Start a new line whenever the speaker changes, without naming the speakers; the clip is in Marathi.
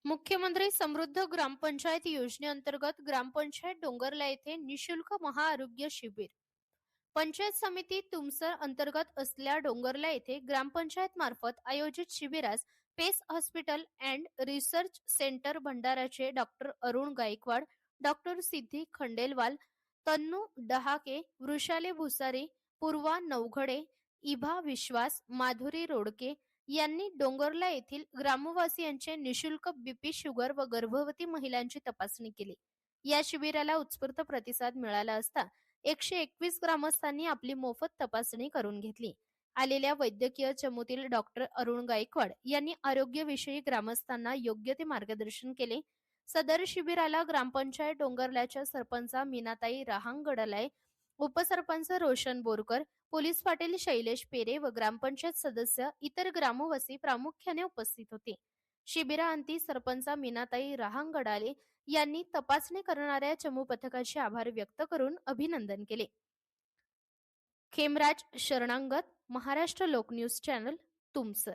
मुख्यमंत्री समृद्ध ग्रामपंचायत योजनेअंतर्गत ग्रामपंचायत डोंगरला येथे निशुल्क महाआरोग्य शिबिर. पंचायत समिती तुमसर अंतर्गत असलेल्या डोंगरला येथे ग्रामपंचायत मार्फत आयोजित शिबिरास Pace hospital and research centre भंडाराचे डॉक्टर अरुण गायकवाड, डॉक्टर सिद्धी खंडेलवाल, तन्नू डहाके, वृषाली भुसारी, पूर्वा नवघडे, इभा विश्वास, माधुरी रोडके यांनी डोंगरला येथील ग्रामवासियांचे निशुल्क बीपी शुगर व गर्भवती महिलांची तपासणी केली. या शिबिराला उत्स्फूर्त प्रतिसाद मिळाला असता 121 ग्रामस्थांनी आपली मोफत तपासणी करून घेतली. आलेल्या वैद्यकीय चमूतील डॉक्टर अरुण गायकवाड यांनी आरोग्यविषयी ग्रामस्थांना योग्य ते मार्गदर्शन केले. सदर शिबिराला ग्रामपंचायत डोंगरल्याच्या सरपंचा मीनाताई रहांगडलाय, उपसरपंच रोशन बोरकर, पोलीस पाटील शैलेश पेरे व ग्रामपंचायत सदस्य इतर ग्रामवासी प्रामुख्याने उपस्थित होते. शिबिराअंती सरपंच मीनाताई रहांगडाले यांनी तपासणी करणाऱ्या चमू पथकाचे आभार व्यक्त करून अभिनंदन केले. खेमराज शरणांगत, महाराष्ट्र लोक न्यूज चॅनल, तुमसर.